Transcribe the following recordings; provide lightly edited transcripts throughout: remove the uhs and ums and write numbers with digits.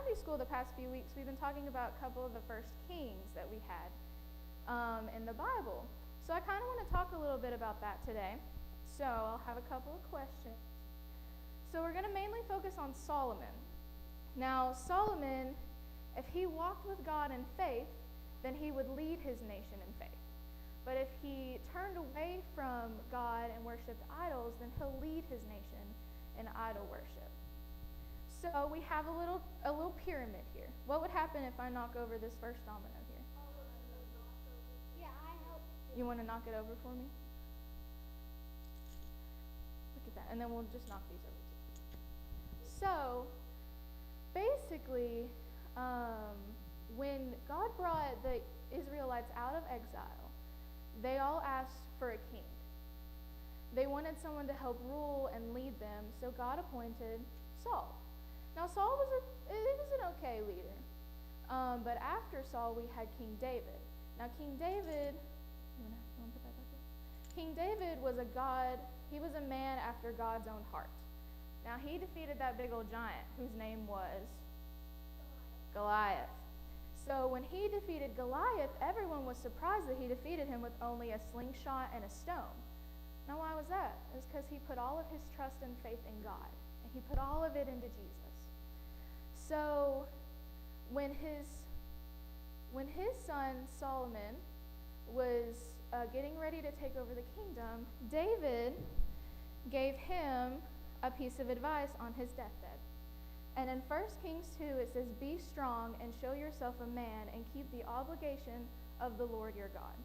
Sunday school the past few weeks, we've been talking about a couple of the first kings that we had in the Bible. So I kind of want to talk a little bit about that today. So I'll have a couple of questions. So we're going to mainly focus on Solomon. Now, Solomon, if he walked with God in faith, then he would lead his nation in faith. But if he turned away from God and worshipped idols, then he'll lead his nation in idol worship. So we have a little pyramid here. What would happen if I knock over this first domino here? Yeah, I help. You want to knock it over for me? Look at that. And then we'll just knock these over too. So, basically, when God brought the Israelites out of exile, they all asked for a king. They wanted someone to help rule and lead them, so God appointed Saul. Now, Saul was an okay leader, but after Saul, we had King David. Now, King David, you want to put that back there? King David was he was a man after God's own heart. Now, he defeated that big old giant whose name was Goliath. So when he defeated Goliath, everyone was surprised that he defeated him with only a slingshot and a stone. Now, why was that? It was because he put all of his trust and faith in God, and he put all of it into Jesus. So when his son Solomon was getting ready to take over the kingdom, David gave him a piece of advice on his deathbed. And in 1 Kings 2, it says, "Be strong and show yourself a man and keep the obligation of the Lord your God."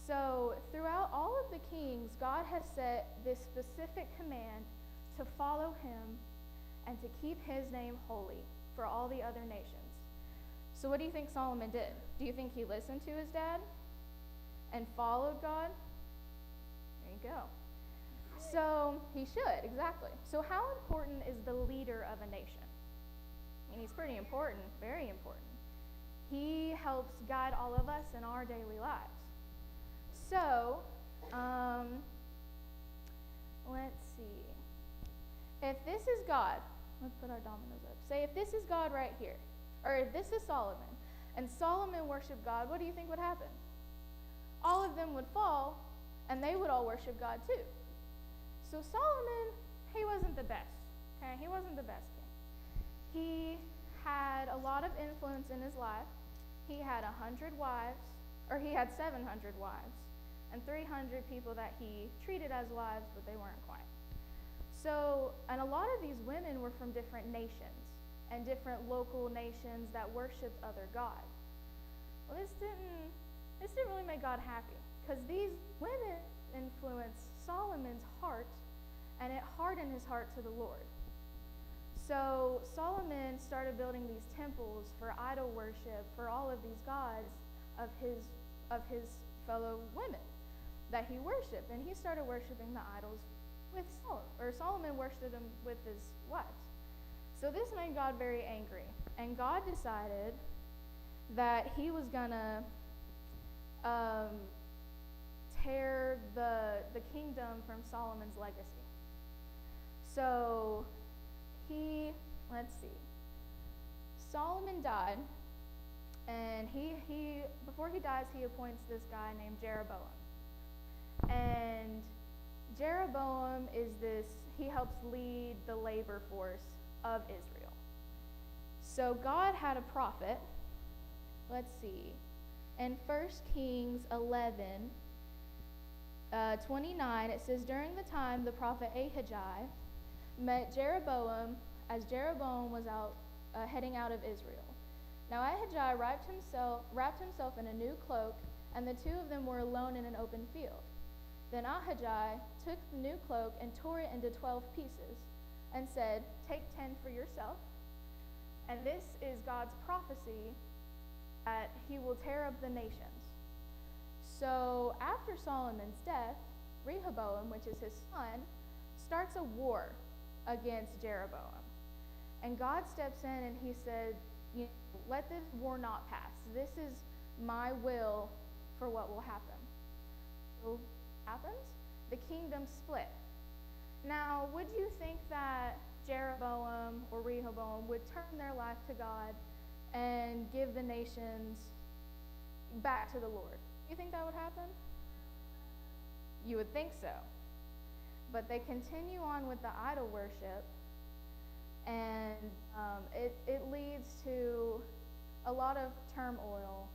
So throughout all of the kings, God has set this specific command to follow him and to keep his name holy for all the other nations. So what do you think Solomon did? Do you think he listened to his dad and followed God? There you go. So he should, exactly. So how important is the leader of a nation? I mean, he's pretty important, very important. He helps guide all of us in our daily lives. So, let's see. If this is God, let's put our dominoes up. Say if this is God right here, or if this is Solomon, and Solomon worshiped God, what do you think would happen? All of them would fall, and they would all worship God too. So Solomon, he wasn't the best, okay? He wasn't the best king. He had a lot of influence in his life. He had 100 wives, or he had 700 wives, and 300 people that he treated as wives, but they weren't quite. So, and a lot of these women were from different nations and different local nations that worshiped other gods. Well, this didn't really make God happy, because these women influenced Solomon's heart, and it hardened his heart to the Lord. So Solomon started building these temples for idol worship for all of these gods of his fellow women that he worshipped, and he started worshiping the idols with Solomon worshipped them with his wives. So this made God very angry, and God decided that he was gonna tear the kingdom from Solomon's legacy. So let's see. Solomon died, and he before he dies, he appoints this guy named Jeroboam. And Jeroboam he helps lead the labor force of Israel. So God had a prophet. Let's see. In 1 Kings 11, 29, it says, "During the time the prophet Ahijah met Jeroboam as Jeroboam was heading out of Israel. Now Ahijah wrapped himself in a new cloak, and the two of them were alone in an open field. Then Ahijah took the new cloak and tore it into 12 pieces and said, 'Take 10 for yourself.' And this is God's prophecy that he will tear up the nations." So after Solomon's death, Rehoboam, which is his son, starts a war against Jeroboam. And God steps in and he said, "Let this war not pass. This is my will for what will happen." So what happens? The kingdom split. Now, would you think that Jeroboam or Rehoboam would turn their life to God and give the nations back to the Lord. You think that would happen? You would think so. But they continue on with the idol worship, and it leads to a lot of turmoil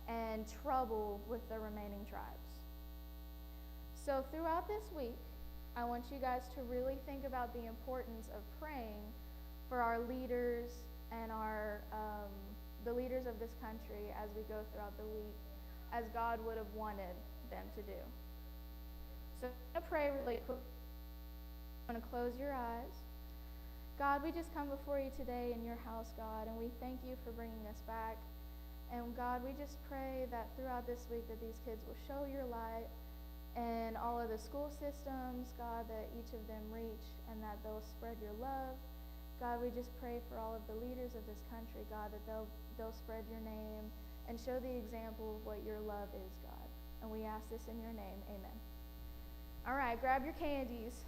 and trouble with the remaining tribes. So throughout this week, I want you guys to really think about the importance of praying for our leaders and the leaders of this country as we go throughout the week, as God would have wanted them to do. So I'm going to pray really quick. I'm going to close your eyes. God, we just come before you today in your house, God, and we thank you for bringing us back. And God, we just pray that throughout this week that these kids will show your light in all of the school systems, God, that each of them reach and that they'll spread your love. God, we just pray for all of the leaders of this country, God, that they'll spread your name and show the example of what your love is, God. And we ask this in your name. Amen. All right, grab your candies.